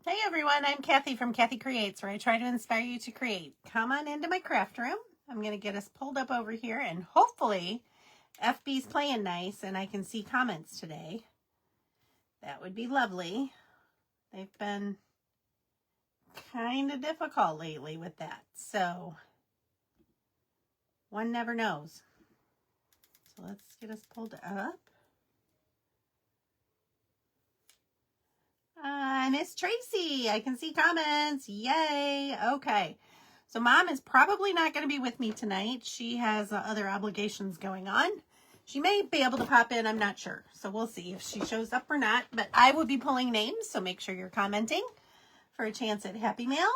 Hey everyone, I'm Kathy from Kathy Creates, where I try to inspire you to create. Come on into my craft room. I'm going to get us pulled up over here, and hopefully FB's playing nice and I can see comments today. That would be lovely. They've been kind of difficult lately with that, so one never knows. So let's get us pulled up. Miss Tracy, I can see comments. Yay. Okay. So Mom is probably not going to be with me tonight. She has other obligations going on. She may be able to pop in. I'm not sure. So we'll see if she shows up or not. But I will be pulling names, so make sure you're commenting for a chance at Happy Mail.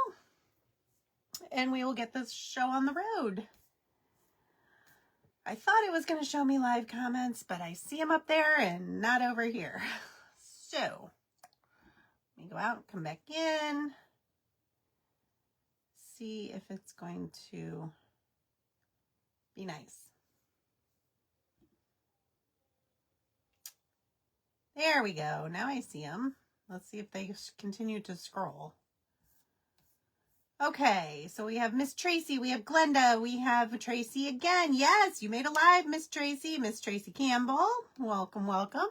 And we will get this show on the road. I thought it was going to show me live comments, but I see them up there and not over here. So let me go out, come back in, see if it's going to be nice. There we go. Now I see them. Let's see if they continue to scroll. Okay, so we have Miss Tracy, we have Glenda, we have Tracy again. Yes, you made a live, Miss Tracy Campbell. Welcome, welcome.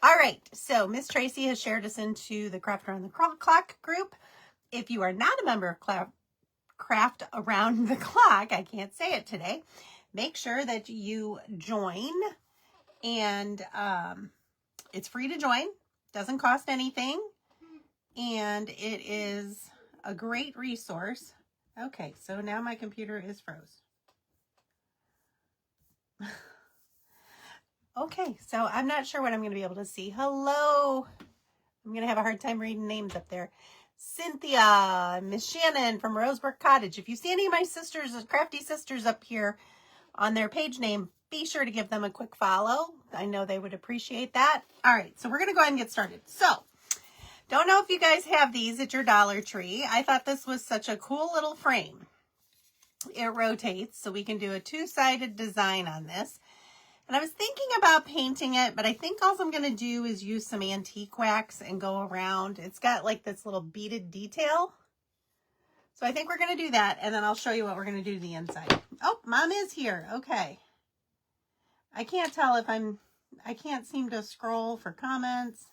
All right, so Miss Tracy has shared us into the Craft Around the Clock group. If you are not a member of Craft Around the Clock, I can't say it today, make sure that you join, and it's free to join, doesn't cost anything, and it is a great resource. Okay, so now my computer is froze. Okay, so I'm not sure what I'm going to be able to see. Hello. I'm going to have a hard time reading names up there. Cynthia, Miss Shannon from Rosebrook Cottage. If you see any of my sisters, crafty sisters up here on their page name, be sure to give them a quick follow. I know they would appreciate that. All right, so we're going to go ahead and get started. So, don't know if you guys have these at your Dollar Tree. I thought this was such a cool little frame. It rotates, so we can do a two-sided design on this. And I was thinking about painting it, but I think all I'm going to do is use some antique wax and go around. It's got like this little beaded detail. So I think we're going to do that, and then I'll show you what we're going to do to the inside. Oh, Mom is here. Okay. I can't tell if I can't seem to scroll for comments.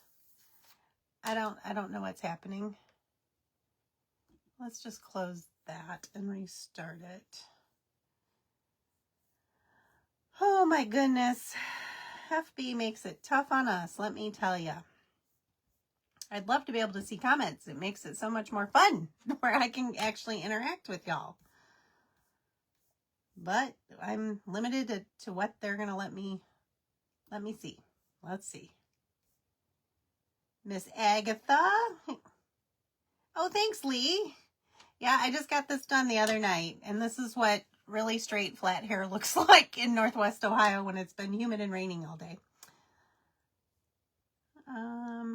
I don't know what's happening. Let's just close that and restart it. Oh my goodness. FB makes it tough on us, let me tell you. I'd love to be able to see comments. It makes it so much more fun where I can actually interact with y'all. But I'm limited to what they're going to let me see. Let's see. Miss Agatha. Oh, thanks, Lee. Yeah, I just got this done the other night, and this is what really straight, flat hair looks like in Northwest Ohio when it's been humid and raining all day.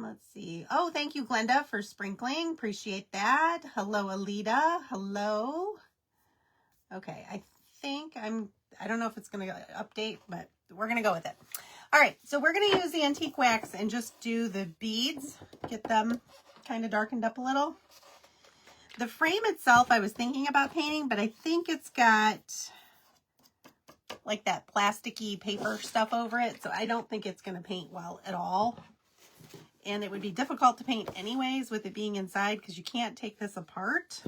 Let's see. Oh, thank you, Glenda, for sprinkling. Appreciate that. Hello, Alita. Hello. Okay, I don't know if it's going to update, but we're going to go with it. All right, so we're going to use the antique wax and just do the beads, get them kind of darkened up a little. The frame itself, I was thinking about painting, but I think it's got like that plasticky paper stuff over it, so I don't think it's going to paint well at all. And it would be difficult to paint anyways with it being inside because you can't take this apart.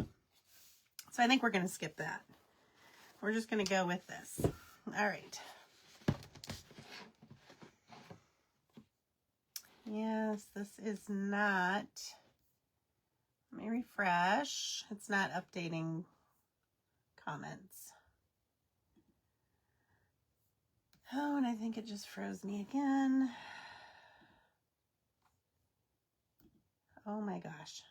So I think we're going to skip that. We're just going to go with this. All right. Yes, this is not... Let me refresh. It's not updating comments. Oh, and I think it just froze me again. Oh my gosh.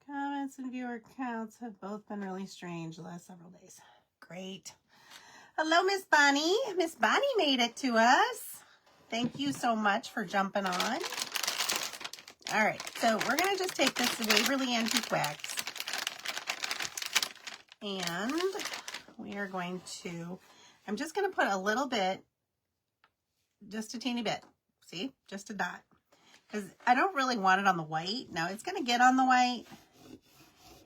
Comments and viewer counts have both been really strange the last several days. Great. Hello, Miss Bonnie. Miss Bonnie made it to us. Thank you so much for jumping on. All right, so we're going to just take this Waverly Antique Wax. And we are going to, I'm just going to put a little bit, just a teeny bit. See, just a dot. Because I don't really want it on the white. Now it's going to get on the white.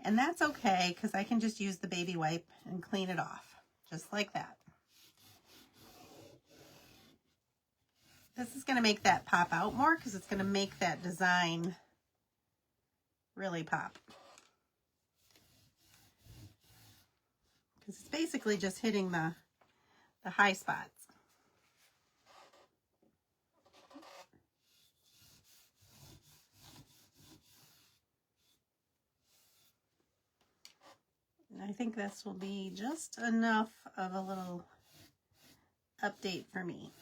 And that's okay, because I can just use the baby wipe and clean it off. Just like that. This is going to make that pop out more, because it's going to make that design really pop. Because it's basically just hitting the high spots. I think this will be just enough of a little update for me.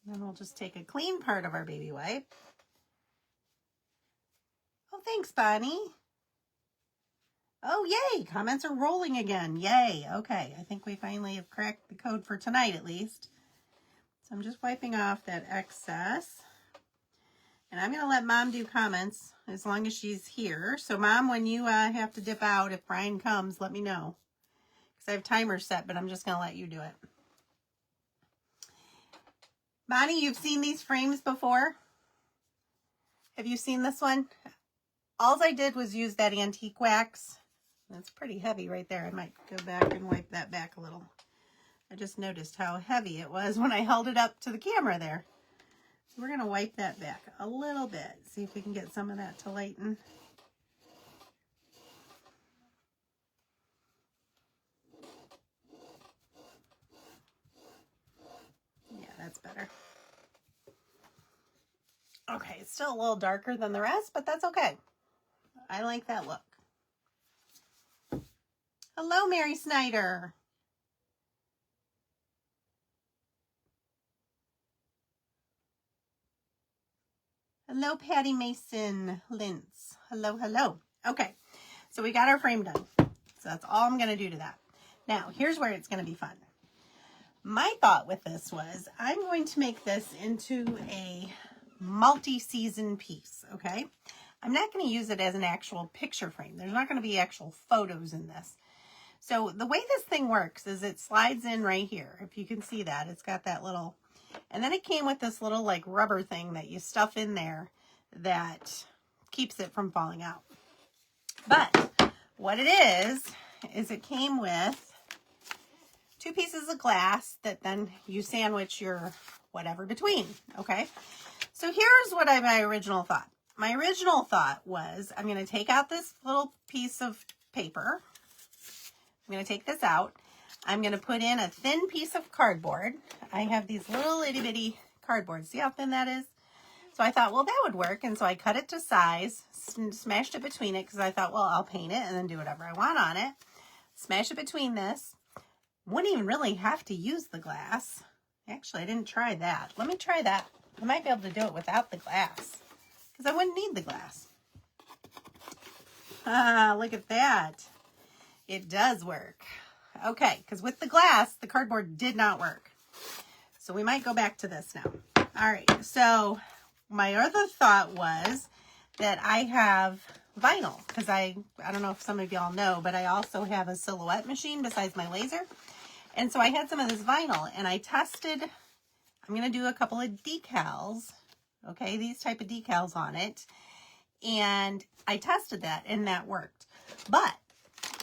Then we'll just take a clean part of our baby wipe. Oh, thanks, Bonnie. Oh, yay! Comments are rolling again. Yay! Okay, I think we finally have cracked the code for tonight at least. So I'm just wiping off that excess. And I'm going to let Mom do comments as long as she's here. So, Mom, when you have to dip out, if Brian comes, let me know. Because I have timers set, but I'm just going to let you do it. Bonnie, you've seen these frames before? Have you seen this one? All I did was use that antique wax. That's pretty heavy right there. I might go back and wipe that back a little. I just noticed how heavy it was when I held it up to the camera there. So we're going to wipe that back a little bit. See if we can get some of that to lighten. Yeah, that's better. Okay, it's still a little darker than the rest, but that's okay. I like that look. Hello, Mary Snyder. Hello, Patty Mason Lintz. Hello, hello. Okay, so we got our frame done. So that's all I'm going to do to that. Now, here's where it's going to be fun. My thought with this was I'm going to make this into a multi-season piece, okay? I'm not going to use it as an actual picture frame. There's not going to be actual photos in this. So the way this thing works is it slides in right here. If you can see that, it's got that little, and then it came with this little like rubber thing that you stuff in there that keeps it from falling out. But what it is it came with 2 pieces of glass that then you sandwich your whatever between, okay? So here's what my original thought. My original thought was I'm going to take out this little piece of paper. I'm going to take this out. I'm going to put in a thin piece of cardboard. I have these little itty bitty cardboard. See how thin that is? So I thought, well, that would work. And so I cut it to size, smashed it between it because I thought, well, I'll paint it and then do whatever I want on it. Smash it between this. Wouldn't even really have to use the glass. Actually, I didn't try that. Let me try that. I might be able to do it without the glass because I wouldn't need the glass. Ah, look at that. It does work. Okay, because with the glass, the cardboard did not work. So we might go back to this now. All right, so my other thought was that I have vinyl because I don't know if some of y'all know, but I also have a silhouette machine besides my laser. And so I had some of this vinyl and I tested, I'm going to do a couple of decals, okay, these type of decals on it. And I tested that and that worked. But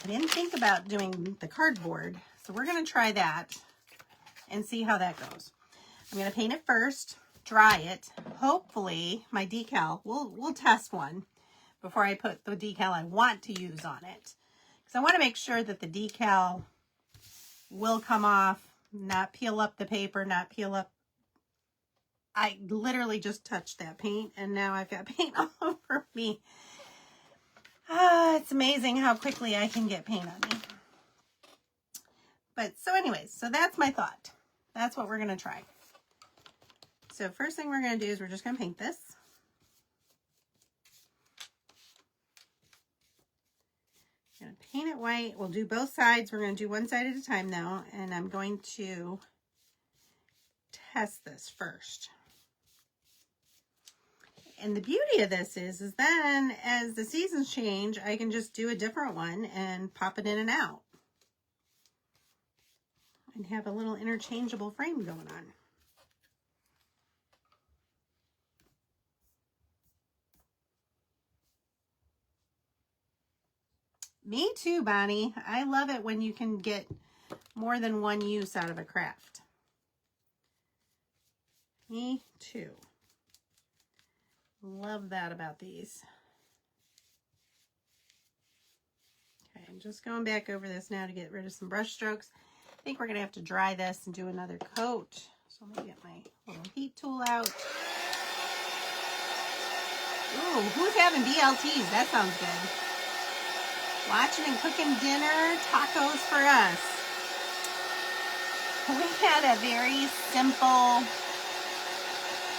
I didn't think about doing the cardboard. So we're going to try that and see how that goes. I'm going to paint it first, dry it. Hopefully my decal, we'll test one before I put the decal I want to use on it. Because I want to make sure that the decal will come off, not peel up the paper, not peel up. I literally just touched that paint and now I've got paint all over me. It's amazing how quickly I can get paint on me. But so anyways, so that's my thought. That's what we're going to try. So first thing we're going to do is we're just going to paint this. I'm going to paint it white. We'll do both sides. We're going to do one side at a time now. And I'm going to test this first. And the beauty of this is then as the seasons change, I can just do a different one and pop it in and out. and have a little interchangeable frame going on. Me too, Bonnie. I love it when you can get more than one use out of a craft. Me too. Love that about these. Okay, I'm just going back over this now to get rid of some brush strokes. I think we're going to have to dry this and do another coat. So let me get my little heat tool out. Ooh, who's having BLTs? That sounds good. Watching and cooking dinner, tacos for us. We had a very simple,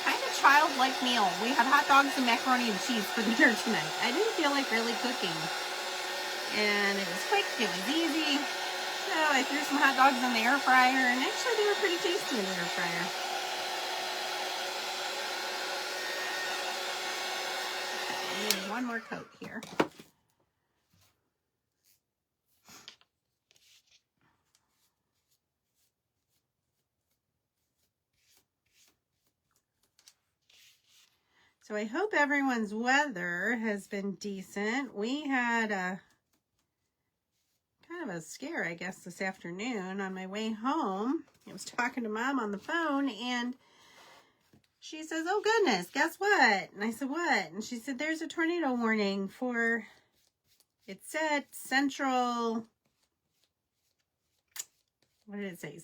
kind of childlike meal. We had hot dogs and macaroni and cheese for dinner tonight. I didn't feel like really cooking. And it was quick, it was easy. So I threw some hot dogs in the air fryer, and actually they were pretty tasty in the air fryer. Okay, I need one more coat here. So I hope everyone's weather has been decent. We had a kind of a scare, I guess, this afternoon on my way home. I was talking to Mom on the phone, and she says, oh goodness, guess what? And I said, what? And she said, there's a tornado warning for, it said central, what did it say?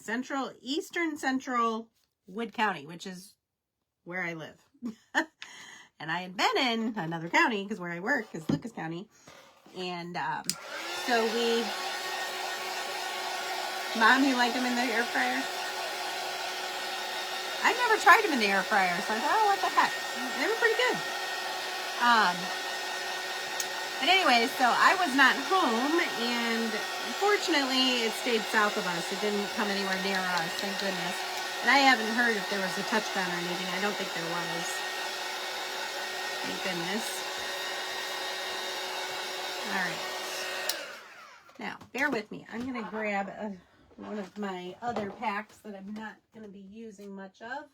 Eastern Central Wood County, which is where I live. And I had been in another county, because where I work is Lucas County. And so Mom, you like them in the air fryer? I've never tried them in the air fryer, so I thought, oh, what the heck? They were pretty good. But anyway, so I was not home, and unfortunately, it stayed south of us. It didn't come anywhere near us, thank goodness. And I haven't heard if there was a touchdown or anything. I don't think there was. Thank goodness. All right. Now, bear with me. I'm going to grab one of my other packs that I'm not going to be using much of.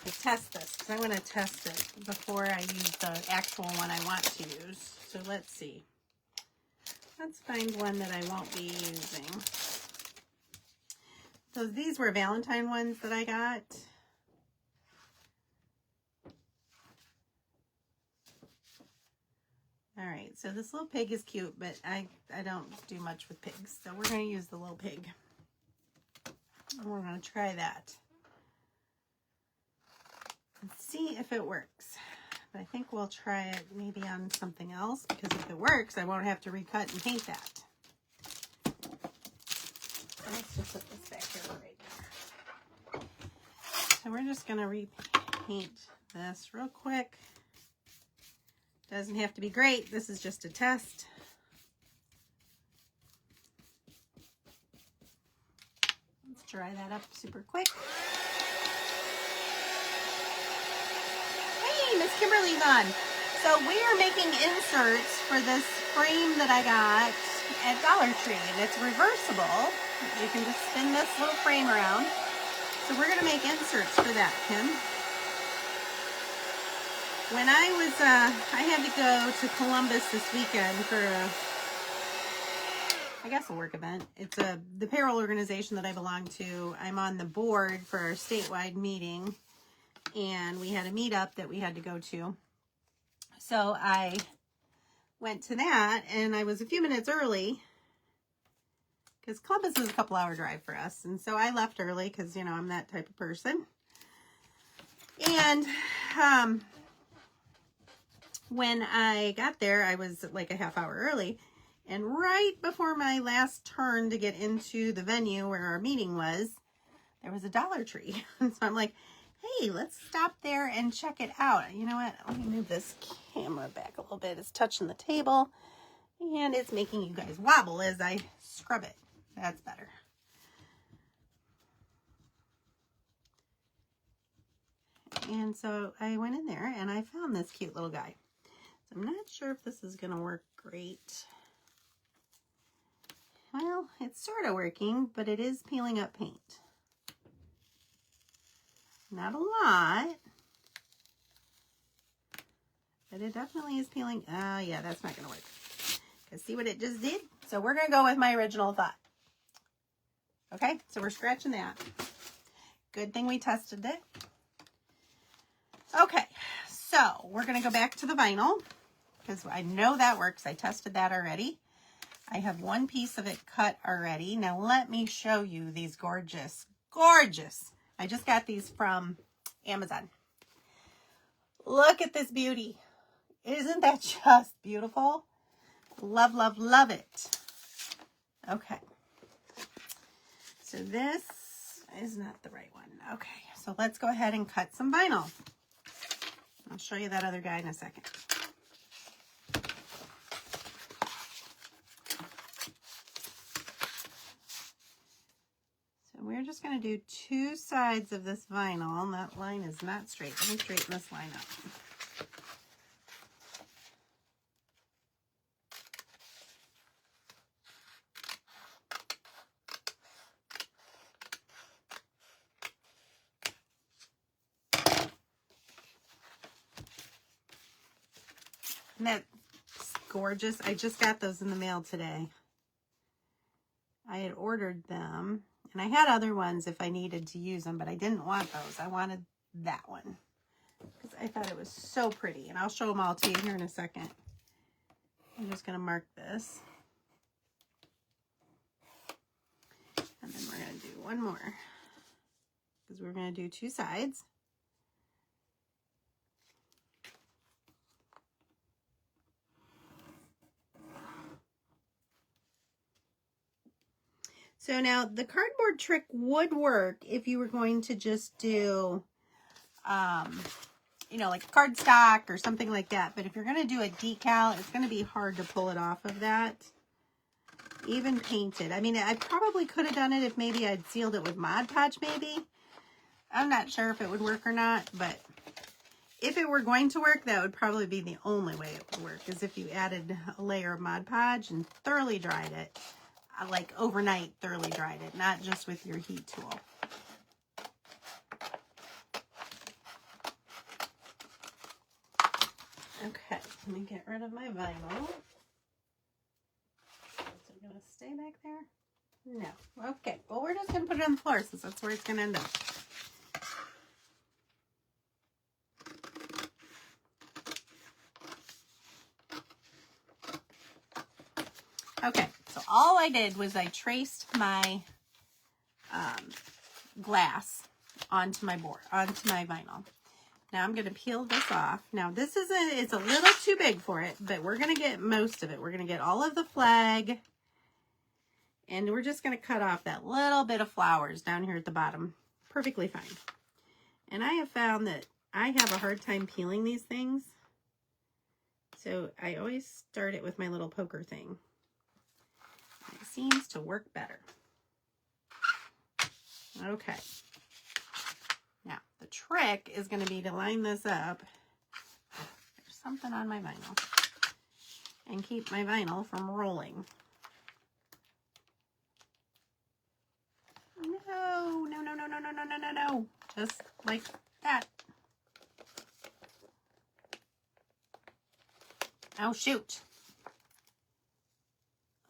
To test this, because I want to test it before I use the actual one I want to use. So let's see. Let's find one that I won't be using. So these were Valentine ones that I got. All right, so this little pig is cute, but I don't do much with pigs. So we're going to use the little pig. And we're going to try that. Let's see if it works. But I think we'll try it maybe on something else, because if it works, I won't have to recut and paint that. Let's just put this back here right there. So we're just going to repaint this real quick. Doesn't have to be great. This is just a test. Let's dry that up super quick. Hey, Miss Kimberly's on. So we are making inserts for this frame that I got at Dollar Tree, and it's reversible. You can just spin this little frame around. So we're going to make inserts for that, Kim. When I was, I had to go to Columbus this weekend for I guess a work event. It's the payroll organization that I belong to. I'm on the board for our statewide meeting, and we had a meetup that we had to go to. So I went to that, and I was a few minutes early because Columbus is a couple-hour drive for us. And so I left early because, you know, I'm that type of person. And when I got there, I was like a half hour early. And right before my last turn to get into the venue where our meeting was, there was a Dollar Tree. And so I'm like, hey, let's stop there and check it out. You know what? Let me move this camera back a little bit. It's touching the table, and it's making you guys wobble as I scrub it. That's better. And so I went in there, and I found this cute little guy. So I'm not sure if this is going to work great. But I'm going to try that. Let's see if it works. Well, it's sort of working, but it is peeling up paint. Not a lot, but it definitely is peeling. Yeah, that's not going to work. Because see what it just did? So we're going to go with my original thought. Okay, so we're scratching that. Good thing we tested it. Okay, so we're going to go back to the vinyl because I know that works. I tested that already. I have one piece of it cut already. Now let me show you these gorgeous, gorgeous. I just got these from Amazon. Look at this beauty. Isn't that just beautiful? Love, love, love it. Okay. So this is not the right one. Okay, so let's go ahead and cut some vinyl. I'll show you that other guy in a second. So we're just going to do two sides of this vinyl, and that line is not straight. Let me straighten this line up. Isn't that gorgeous? I just got those in the mail today. I had ordered them, and I had other ones if I needed to use them, but I didn't want those. I wanted that one because I thought it was so pretty, and I'll show them all to you here in a second. I'm just going to mark this, and then we're going to do one more because we're going to do two sides. So now the cardboard trick would work if you were going to just do, you know, like cardstock or something like that. But if you're going to do a decal, it's going to be hard to pull it off of that. Even painted. I mean, I probably could have done it if maybe I'd sealed it with Mod Podge maybe. I'm not sure if it would work or not, but if it were going to work, that would probably be the only way it would work, is if you added a layer of Mod Podge and thoroughly dried it. Like overnight thoroughly dried it, not just with your heat tool. Okay, let me get rid of my vinyl. Is it going to stay back there? No. Okay, well, we're just going to put it on the floor since that's where it's going to end up. Okay, so all I did was I traced my glass onto my board, onto my vinyl. Now I'm going to peel this off. Now this it's a little too big for it, but we're going to get most of it. We're going to get all of the flag, and we're just going to cut off that little bit of flowers down here at the bottom. Perfectly fine. And I have found that I have a hard time peeling these things, so I always start it with my little poker thing. It seems to work better. Okay. Now, the trick is going to be to line this up. There's something on my vinyl. And keep my vinyl from rolling. No, no, no, no, no, no, no, no, no, no. Just like that. Oh, shoot.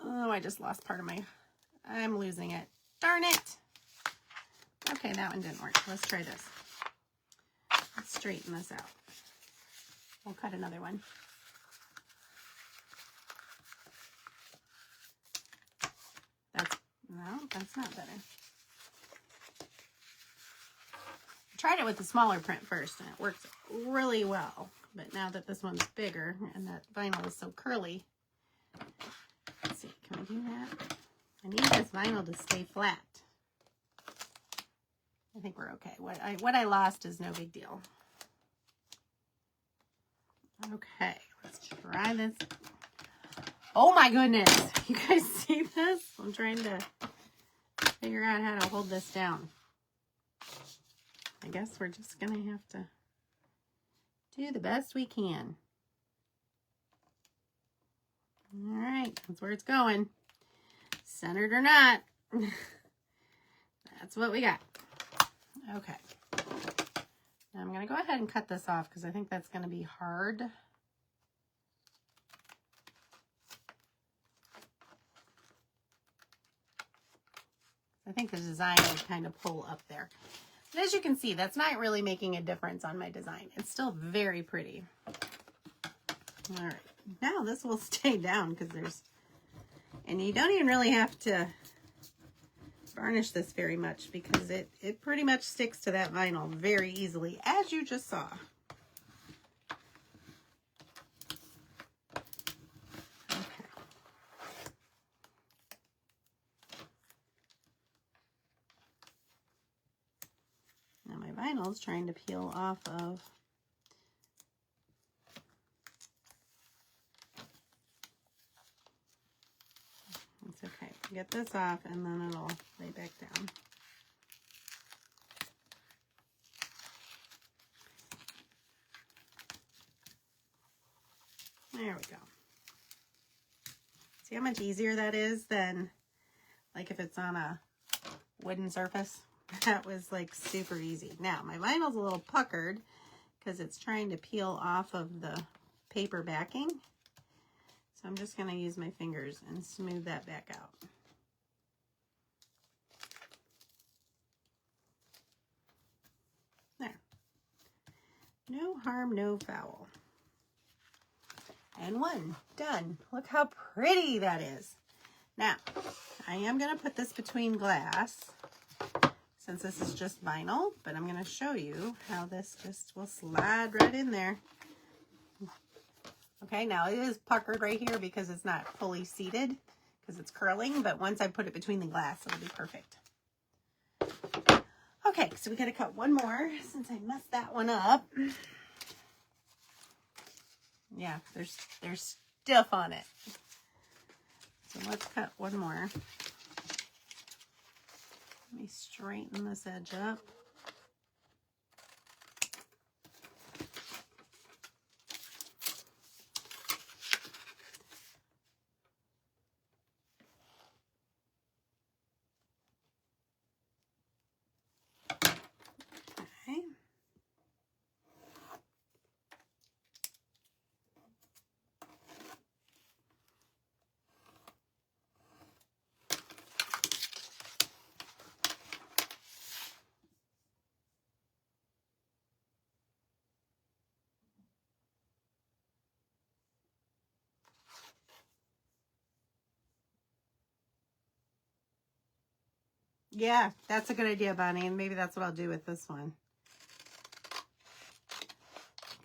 Oh, I just lost part of my... I'm losing it. Darn it. Okay, that one didn't work. Let's try this. Let's straighten this out. We'll cut another one. That's not better. I tried it with the smaller print first, and it works really well. But now that this one's bigger, and that vinyl is so curly... Let's see, can we do that? I need this vinyl to stay flat. I think we're okay. What I lost is no big deal. Okay, let's try this. Oh my goodness. You guys see this? I'm trying to figure out how to hold this down. I guess we're just going to have to do the best we can. All right, that's where it's going. Centered or not, that's what we got. Okay. Now I'm going to go ahead and cut this off because I think that's going to be hard. I think the design would kind of pull up there. But as you can see, that's not really making a difference on my design. It's still very pretty. All right. Now this will stay down because there's, and you don't even really have to varnish this very much because it pretty much sticks to that vinyl very easily, as you just saw. Okay. Now my vinyl's trying to peel off of. It's okay. Get this off and then it'll lay back down. There we go. See how much easier that is than like if it's on a wooden surface? That was like super easy. Now my vinyl's a little puckered because it's trying to peel off of the paper backing. So I'm just going to use my fingers and smooth that back out. There. No harm, no foul. And one, done. Look how pretty that is. Now, I am going to put this between glass since this is just vinyl, but I'm going to show you how this just will slide right in there. Okay, now it is puckered right here because it's not fully seated because it's curling, but once I put it between the glass, it'll be perfect. Okay, so we got to cut one more since I messed that one up. Yeah, there's stuff on it. So let's cut one more. Let me straighten this edge up. Okay. Yeah, that's a good idea, Bonnie, and maybe that's what I'll do with this one.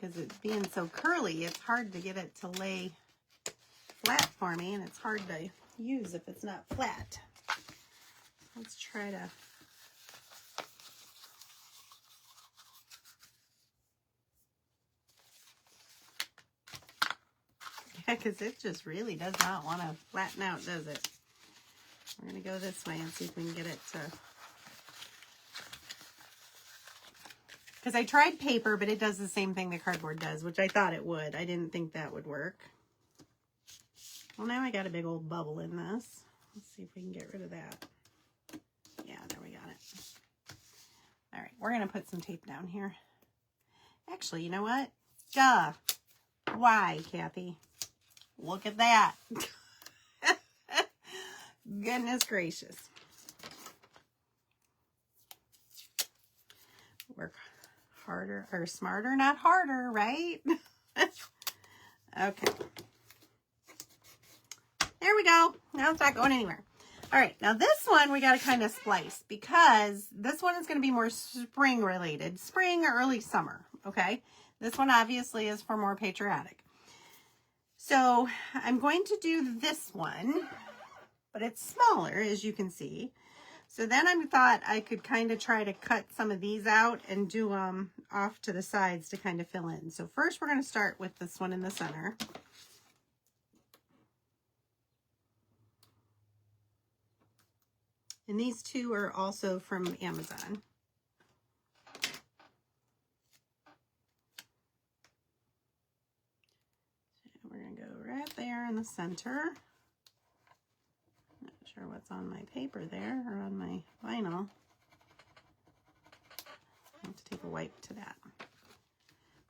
Because it being so curly, it's hard to get it to lay flat for me, and it's hard to use if it's not flat. Let's try to... Yeah, because it just really does not want to flatten out, does it? We're going to go this way and see if we can get it to... Because I tried paper, but it does the same thing that cardboard does, which I thought it would. I didn't think that would work. Well, now I got a big old bubble in this. Let's see if we can get rid of that. Yeah, there we got it. All right, we're going to put some tape down here. Actually, you know what? Duh. Why, Kathy? Look at that. Goodness gracious. Work harder or smarter, not harder, right? Okay. There we go. Now it's not going anywhere. All right, now this one we got to kind of splice because this one is going to be more spring related, spring or early summer, okay? This one obviously is for more patriotic. So I'm going to do this one, but it's smaller, as you can see. So then I thought I could kind of try to cut some of these out and do them off to the sides to kind of fill in. So first we're going to start with this one in the center. And these two are also from Amazon. So we're going to go right there in the center. sure what's on my paper there, or on my vinyl. I have to take a wipe to that.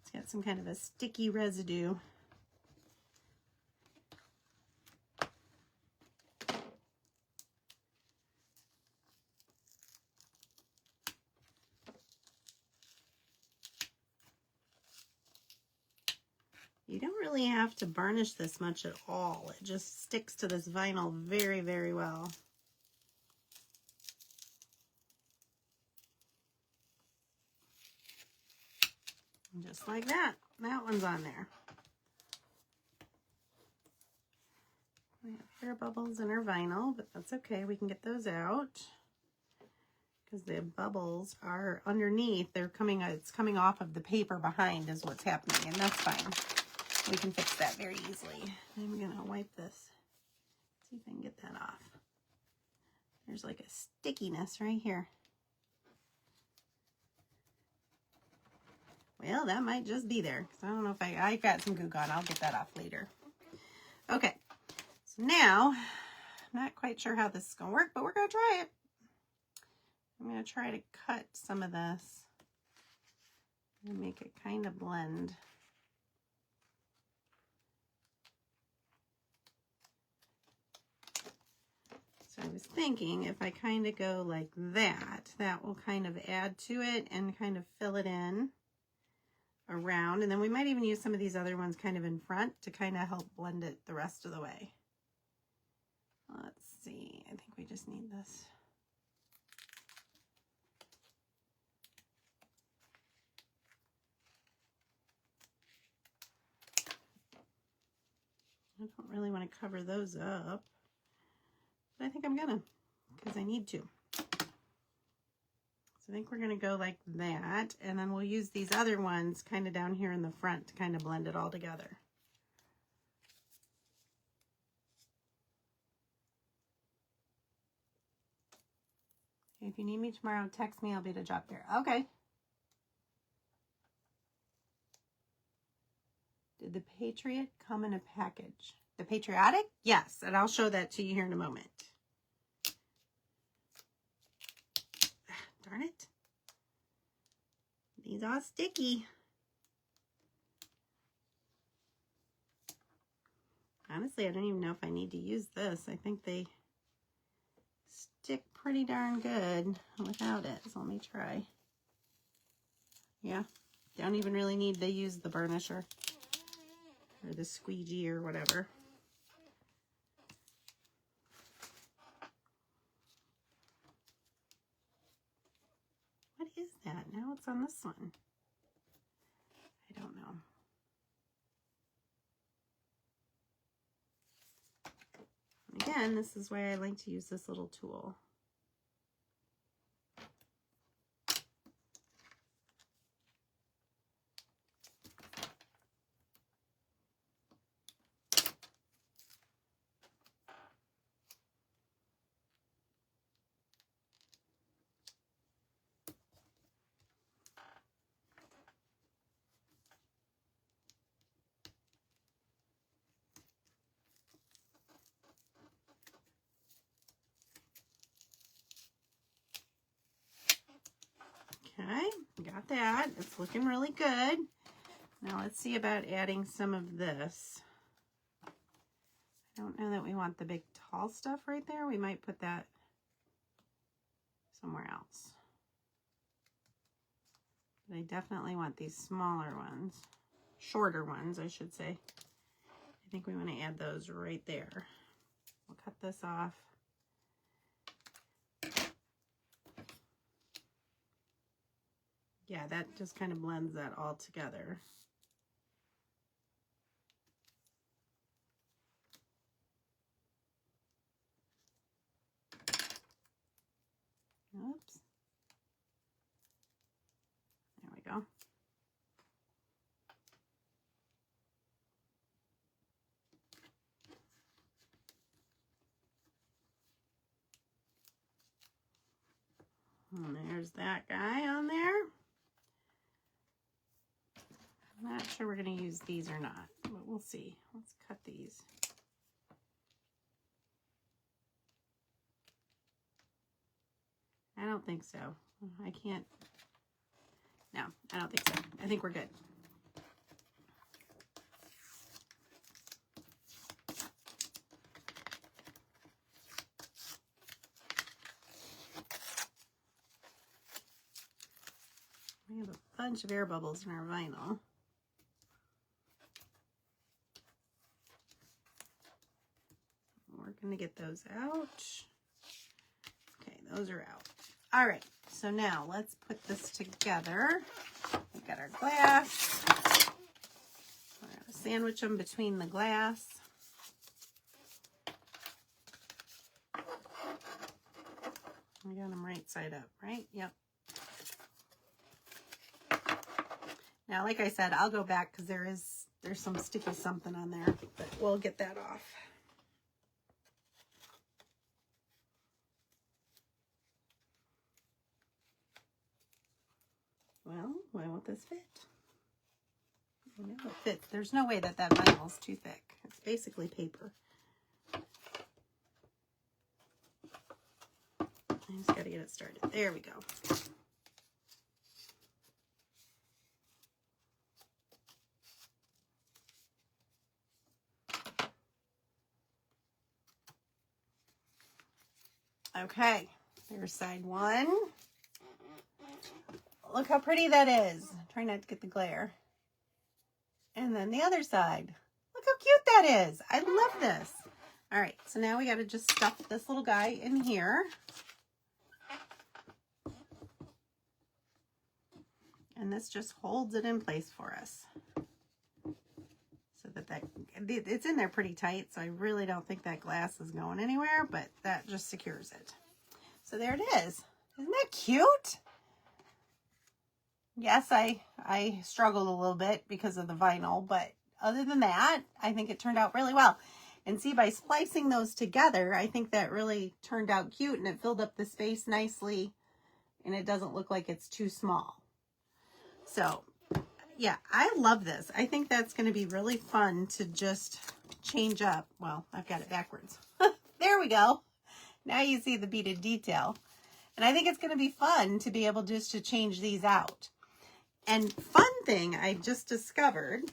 It's got some kind of a sticky residue. You don't really have to burnish this much at all. It just sticks to this vinyl very, very well. And just like that, that one's on there. We have air bubbles in our vinyl, but that's okay. We can get those out because the bubbles are underneath. They're coming, it's coming off of the paper behind is what's happening, and that's fine. We can fix that very easily. I'm gonna wipe this. See if I can get that off. There's like a stickiness right here. Well, that might just be there because I don't know if I got some Goo Gone. I'll get that off later. Okay, so now I'm not quite sure how this is gonna work, but we're gonna try it. I'm gonna try to cut some of this and make it kind of blend. So I was thinking if I kind of go like that, that will kind of add to it and kind of fill it in around. And then we might even use some of these other ones kind of in front to kind of help blend it the rest of the way. Let's see, I think we just need this. I don't really want to cover those up, but I think I'm gonna, because I need to. So I think we're gonna go like that, and then we'll use these other ones kind of down here in the front to kind of blend it all together. If you need me tomorrow, text me, I'll be able to drop there. Okay. Did the Patriot come in a package? The Patriotic? Yes, and I'll show that to you here in a moment. Darn it. These are sticky. Honestly, I don't even know if I need to use this. I think they stick pretty darn good without it. So let me try. Yeah, don't even really need to use the burnisher or the squeegee or whatever. What is that? Now it's on this one. I don't know. Again, this is why I like to use this little tool. Okay, got that. It's looking really good. Now let's see about adding some of this. I don't know that we want the big tall stuff right there. We might put that somewhere else. But I definitely want these smaller ones, shorter ones, I should say. I think we want to add those right there. We'll cut this off. Yeah, that just kind of blends that all together. Oops. There we go. And there's that guy on there. I'm not sure we're going to use these or not, but we'll see. Let's cut these. I don't think so. I can't. No, I don't think so. I think we're good. We have a bunch of air bubbles in our vinyl. We're going to get those out. Okay, those are out. All right, so now let's put this together. We've got our glass. We're going to sandwich them between the glass. We got them right side up, right? Yep. Now, like I said, I'll go back because there's some sticky something on there, but we'll get that off. Well, why won't this fit? I know it fits. There's no way that vinyl is too thick. It's basically paper. I just got to get it started. There we go. Okay, there's side one. Look how pretty that is. Try not to get the glare. And then the other side. Look how cute that is. I love this. All right, so now we got to just stuff this little guy in here. And this just holds it in place for us. So that it's in there pretty tight, so I really don't think that glass is going anywhere, but that just secures it. So there it is. Isn't that cute? Yes, I struggled a little bit because of the vinyl, but other than that, I think it turned out really well. And see, by splicing those together, I think that really turned out cute, and it filled up the space nicely, and it doesn't look like it's too small. So, yeah, I love this. I think that's going to be really fun to just change up. Well, I've got it backwards. There we go. Now you see the beaded detail. And I think it's going to be fun to be able just to change these out. And fun thing I just discovered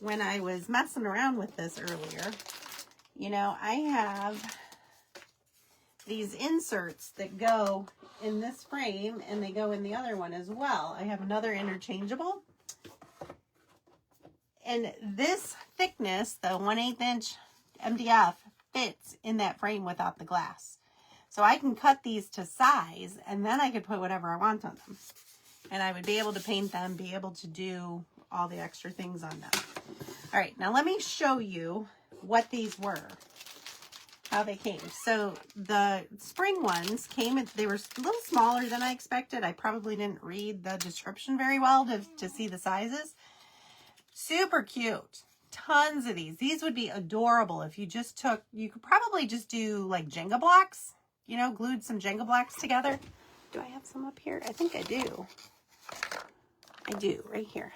when I was messing around with this earlier, you know, I have these inserts that go in this frame and they go in the other one as well. I have another interchangeable. And this thickness, the 1/8 inch MDF, fits in that frame without the glass. So I can cut these to size and then I could put whatever I want on them. And I would be able to paint them, be able to do all the extra things on them. All right, now let me show you what these were, how they came. So the spring ones came, they were a little smaller than I expected. I probably didn't read the description very well to see the sizes. Super cute. Tons of these. These would be adorable if you just took, you could probably just do like Jenga blocks, you know, glued some Jenga blocks together. Do I have some up here? I think I do. I do, right here.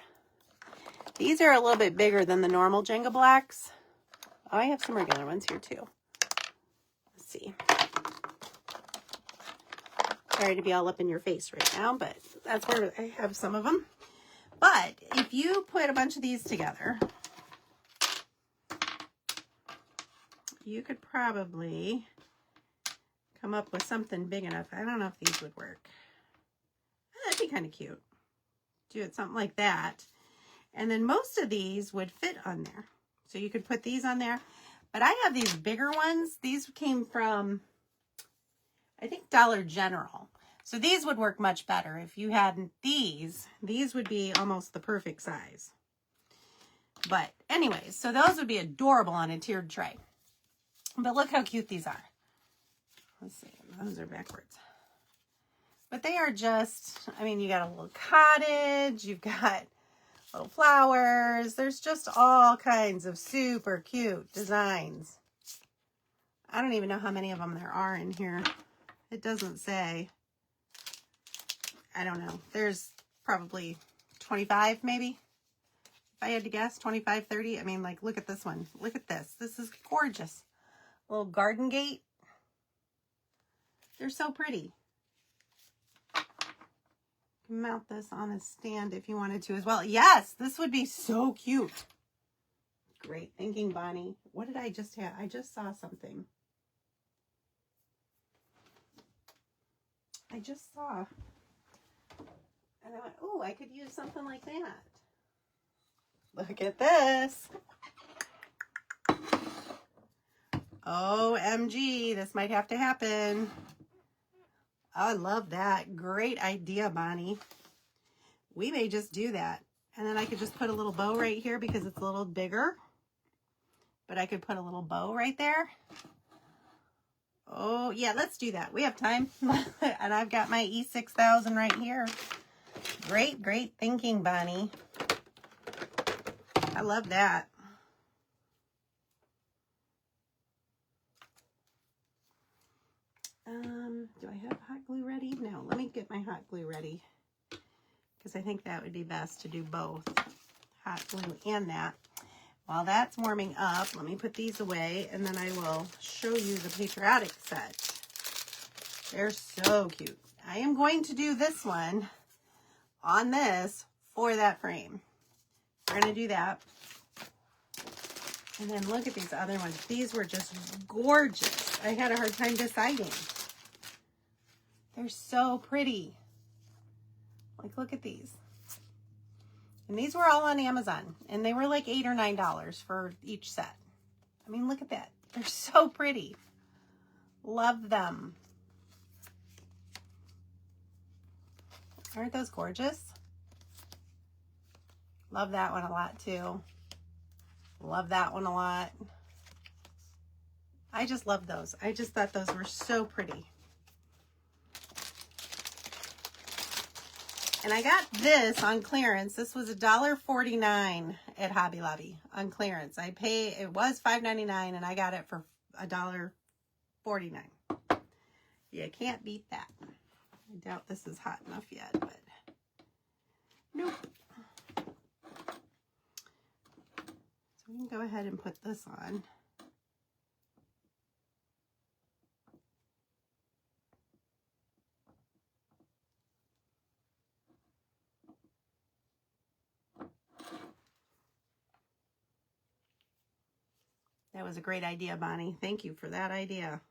These are a little bit bigger than the normal Jenga blocks. Oh, I have some regular ones here too. Let's see. Sorry to be all up in your face right now, but that's where I have some of them. But if you put a bunch of these together, you could probably come up with something big enough. I don't know if these would work. That'd be kind of cute. Do it something like that. And then most of these would fit on there. So you could put these on there. But I have these bigger ones. These came from, I think, Dollar General. So these would work much better. If you had these would be almost the perfect size. But anyways, so those would be adorable on a tiered tray. But look how cute these are. Let's see, those are backwards. But they are just, I mean, you got a little cottage, you've got little flowers. There's just all kinds of super cute designs. I don't even know how many of them there are in here. It doesn't say. I don't know. There's probably 25 maybe. If I had to guess, 25, 30. I mean, like, look at this one. Look at this. This is gorgeous. Little garden gate. They're so pretty. You can mount this on a stand if you wanted to as well. Yes, this would be so cute. Great thinking, Bonnie. What did I just have? I just saw something. I just saw. And I went, oh, I could use something like that. Look at this. OMG, this might have to happen. I love that. Great idea, Bonnie. We may just do that. And then I could just put a little bow right here because it's a little bigger. But I could put a little bow right there. Oh, yeah, let's do that. We have time. And I've got my E6000 right here. Great, great thinking, Bonnie. I love that. Do I have hot glue ready? No, let me get my hot glue ready. Because I think that would be best to do both hot glue and that. While that's warming up, let me put these away and then I will show you the patriotic set. They're so cute. I am going to do this one on this for that frame. We're going to do that. And then look at these other ones. These were just gorgeous. I had a hard time deciding. They're so pretty. Like, look at these. And these were all on Amazon. And they were like $8 or $9 for each set. I mean, look at that. They're so pretty. Love them. Aren't those gorgeous? Love that one a lot too. Love that one a lot. I just love those. I just thought those were so pretty. And I got this on clearance. This was $1.49 at Hobby Lobby on clearance. It was $5.99 and I got it for $1.49. You can't beat that. I doubt this is hot enough yet, but nope. So we can go ahead and put this on. That was a great idea, Bonnie. Thank you for that idea.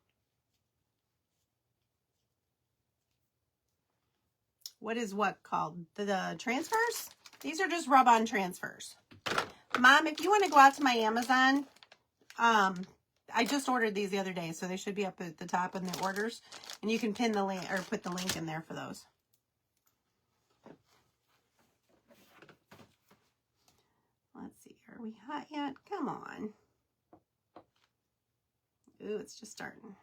What is what called? The transfers? These are just rub-on transfers. Mom, if you want to go out to my Amazon, I just ordered these the other day, so they should be up at the top in the orders. And you can pin the link or put the link in there for those. Let's see. Are we hot yet? Come on. Ooh, it's just starting.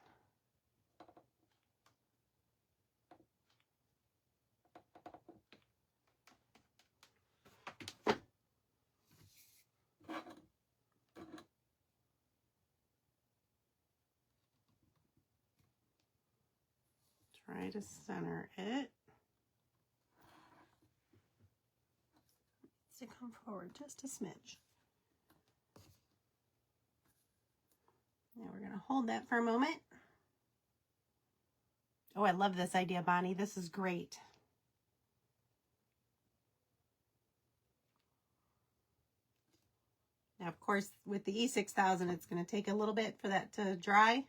Try to center it. To come forward just a smidge. Now we're going to hold that for a moment. Oh, I love this idea, Bonnie. This is great. Now, of course, with the E6000, it's going to take a little bit for that to dry.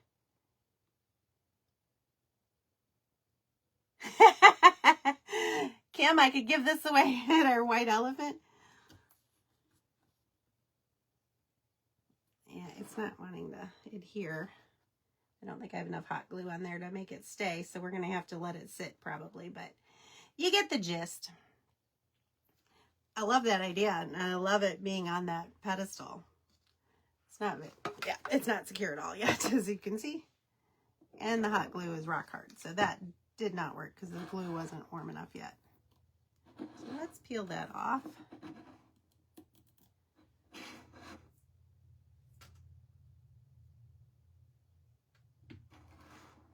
Kim, I could give this away at our white elephant. Yeah, it's not wanting to adhere. I don't think I have enough hot glue on there to make it stay, so we're going to have to let it sit probably, but you get the gist. I love that idea, and I love it being on that pedestal. It's not, yeah, it's not secure at all yet, as you can see. And the hot glue is rock hard, so that did not work because the glue wasn't warm enough yet. So let's peel that off.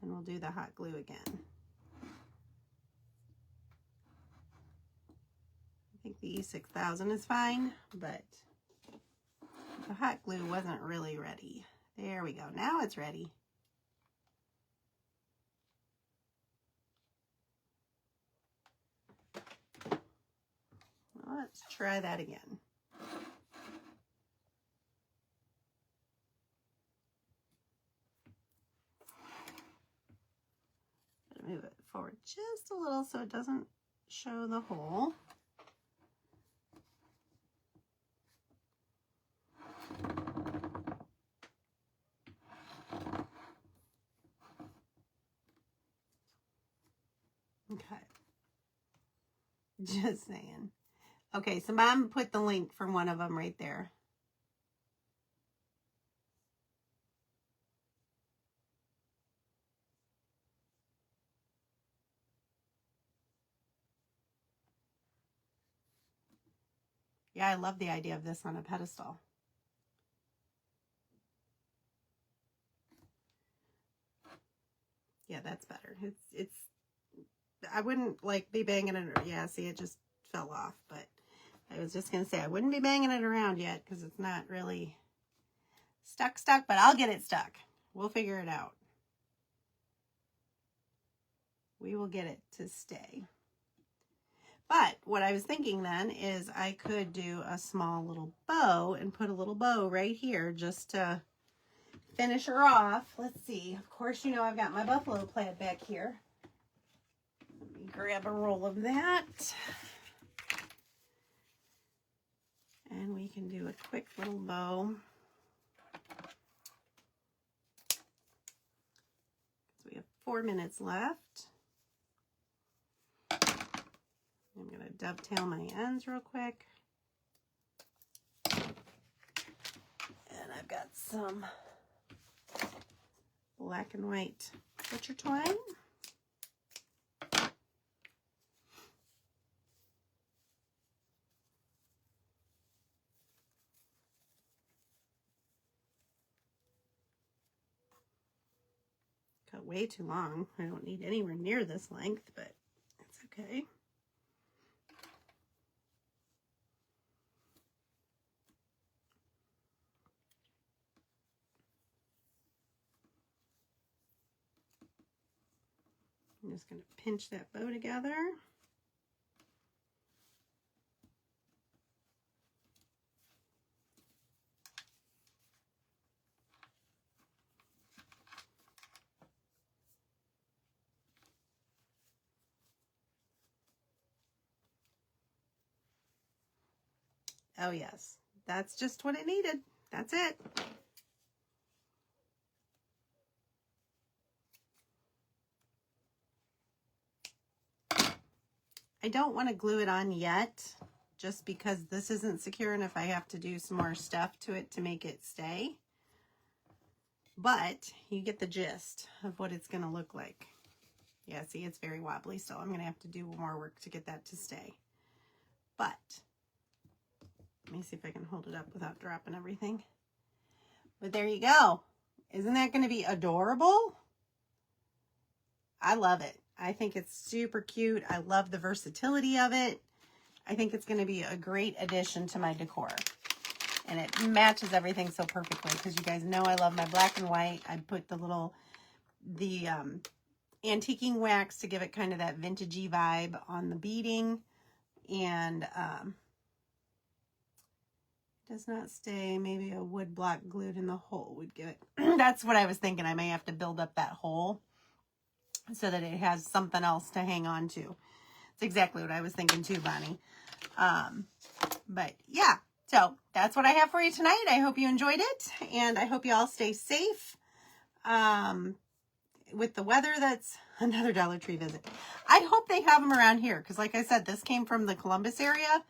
And we'll do the hot glue again. I think the E6000 is fine, but the hot glue wasn't really ready. There we go. Now it's ready. Let's try that again. Move it forward just a little so it doesn't show the hole. Okay. Just saying. Okay, so Mom put the link for one of them right there. Yeah, I love the idea of this on a pedestal. Yeah, that's better. It's I wouldn't like be banging it. Yeah, see, it just fell off, but I was just going to say I wouldn't be banging it around yet because it's not really stuck, but I'll get it stuck. We'll figure it out. We will get it to stay. But what I was thinking then is I could do a small little bow and put a little bow right here just to finish her off. Let's see. Of course, you know I've got my buffalo plaid back here. Let me grab a roll of that. And we can do a quick little bow. So we have 4 minutes left. I'm going to dovetail my ends real quick. And I've got some black and white butcher twine. Cut way too long. I don't need anywhere near this length, but it's okay. I'm just going to pinch that bow together. Oh yes, that's just what it needed. That's it. I don't want to glue it on yet, just because this isn't secure and if I have to do some more stuff to it to make it stay. But you get the gist of what it's going to look like. Yeah, see, it's very wobbly, so I'm going to have to do more work to get that to stay. But let me see if I can hold it up without dropping everything. But there you go. Isn't that going to be adorable? I love it. I think it's super cute. I love the versatility of it. I think it's going to be a great addition to my decor. And it matches everything so perfectly because you guys know I love my black and white. I put the antiquing wax to give it kind of that vintagey vibe on the beading. And does not stay. Maybe a wood block glued in the hole would give it. That's what I was thinking. I may have to build up that hole so that it has something else to hang on to. It's exactly what I was thinking too, Bonnie. But yeah, so that's what I have for you tonight. I hope you enjoyed it, and I hope you all stay safe. With the weather, that's another Dollar Tree visit. I hope they have them around here, because like I said, this came from the Columbus area.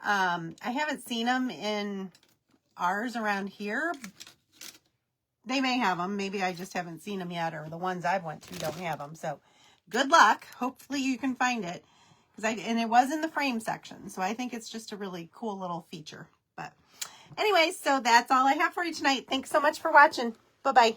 I haven't seen them in ours around here. They may have them. Maybe I just haven't seen them yet, or the ones I've went to don't have them. So good luck. Hopefully you can find it. And it was in the frame section. So I think it's just a really cool little feature. But anyway, so that's all I have for you tonight. Thanks so much for watching. Bye-bye.